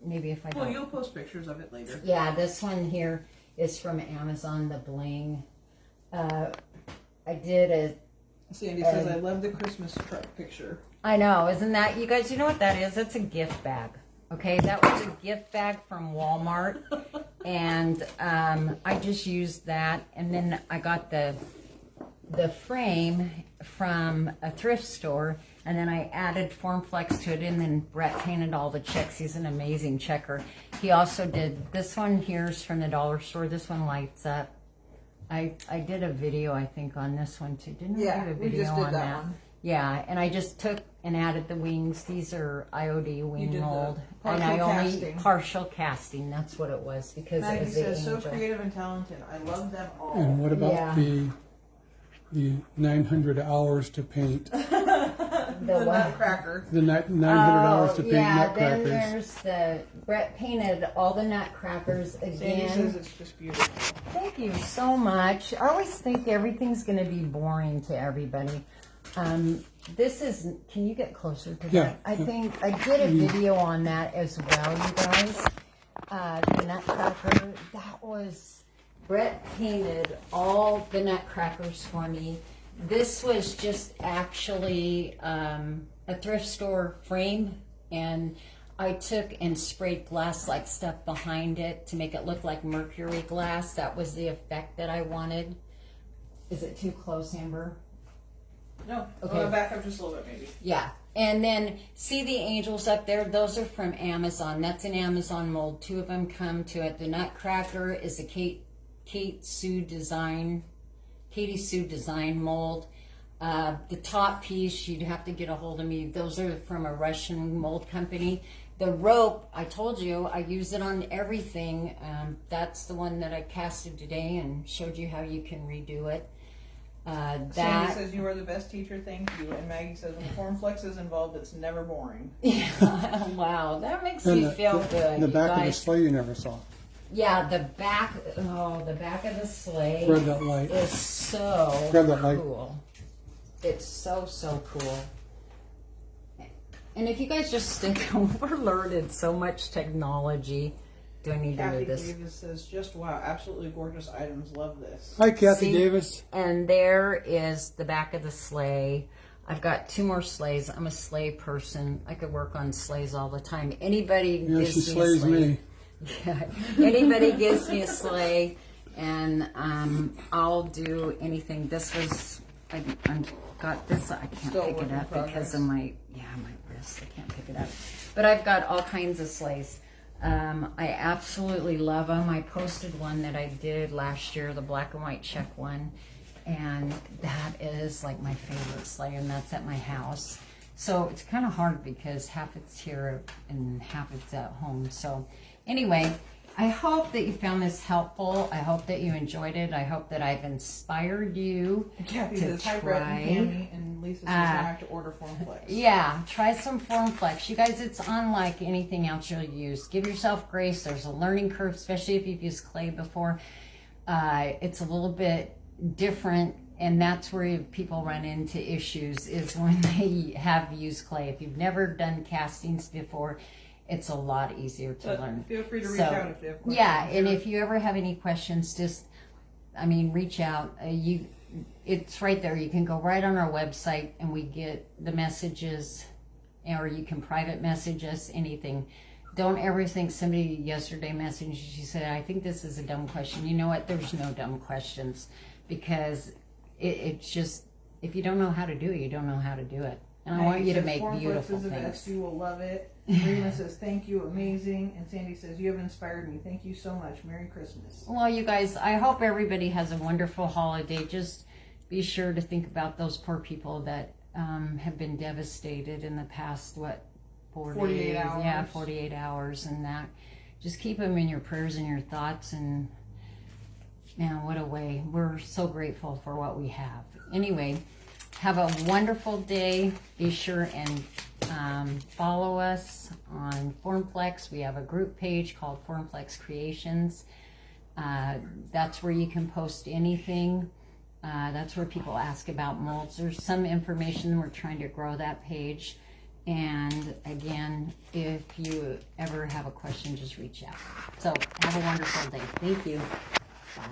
Maybe if I don't. Well, you'll post pictures of it later. Yeah, this one here is from Amazon, the bling. I did a... Sandy says, I love the Christmas truck picture. I know, isn't that... You guys, you know what that is? That's a gift bag. Okay, that was a gift bag from Walmart. And I just used that. And then I got the frame from a thrift store. And then I added Formflex to it, and then Brett painted all the checks. He's an amazing checker. He also did, this one here's from the dollar store. This one lights up. I did a video, I think, on this one too. Didn't I do a video we just did on that one. Yeah, and I just took and added the wings. These are IOD wing did the mold. partial And I only, casting. Partial casting, that's what it was, because Maggie it was the says, so angel. creative and talented. I love them all. And what about Yeah. the 900 hours to paint? The nutcracker. The 900 hours to paint nutcrackers. Then there's the, Brett painted all the nutcrackers Sandy again. says it's just beautiful. Thank you so much. I always think everything's going to be boring to everybody. this is, can you get closer to Yeah, that? I yeah. think I did a video on that as well, you guys. The Nutcracker, that was, Brett painted all the Nutcrackers for me. This was just actually a thrift store frame, and I took and sprayed glass-like stuff behind it to make it look like mercury glass. That was the effect that I wanted. Is it too close, Amber? No. Okay. Back up just a little bit, maybe. Yeah. And then see the angels up there? Those are from Amazon. That's an Amazon mold. 2 of them come to it. The Nutcracker is a Katie Sue design mold. The top piece, you'd have to get a hold of me. Those are from a Russian mold company. The rope, I told you, I use it on everything. That's the one that I casted today and showed you how you can redo it. Sandy says you are the best teacher, thank you. And Maggie says when Form Flex is involved, it's never boring. Yeah, wow, that makes me feel good. The you back of the guys. sleigh you never saw. Yeah, the back of the sleigh Grab that light. is so Grab that light. cool. It's so cool. And if you guys just stick, we're learning so much technology. Do I need to Kathy move this? Davis says, just wow, absolutely gorgeous items. Love this. Hi, Kathy See? Davis. And there is the back of the sleigh. I've got 2 more sleighs. I'm a sleigh person. I could work on sleighs all the time. Anybody Yeah, gives she me a slays sleigh. me. Yeah. Anybody gives me a sleigh, and I'll do anything. This was, I'm got this. I can't Still pick work it in up because progress. of my wrist. I can't pick it up. But I've got all kinds of sleighs. I absolutely love them. I posted one that I did last year, the black and white check one, and that is like my favorite sleigh, and that's at my house. So it's kind of hard because half it's here and half it's at home. So anyway, I hope that you found this helpful. I hope that you enjoyed it. I hope that I've inspired you Kathy to says, hi, Brett and try. Tammy. And Lisa says, now I have to order Form Flex. Yeah, try some Form Flex. You guys, it's unlike anything else you'll use. Give yourself grace. There's a learning curve, especially if you've used clay before. It's a little bit different, and that's where people run into issues, is when they have used clay. If you've never done castings before, it's a lot easier to learn. Feel free to reach out if you have questions. Yeah, and if you ever have any questions, just, reach out. It's right there. You can go right on our website, and we get the messages, or you can private message us, anything. Don't ever think somebody yesterday messaged, she said, I think this is a dumb question. You know what? There's no dumb questions, because it's just, if you don't know how to do it, you don't know how to do it. And I want you to make beautiful things. You will love it. Rima says, thank you, amazing. And Sandy says, you have inspired me. Thank you so much. Merry Christmas. Well, you guys, I hope everybody has a wonderful holiday. Just be sure to think about those poor people that have been devastated in the past, 48 hours. Yeah, 48 hours, and that. Just keep them in your prayers and your thoughts, and man, what a way. We're so grateful for what we have. Anyway, have a wonderful day. Be sure and follow us on FormFlex. We have a group page called FormFlex Creations. That's where you can post anything. That's where people ask about molds. There's some information. We're trying to grow that page. And again, if you ever have a question, just reach out. So have a wonderful day. Thank you. Bye.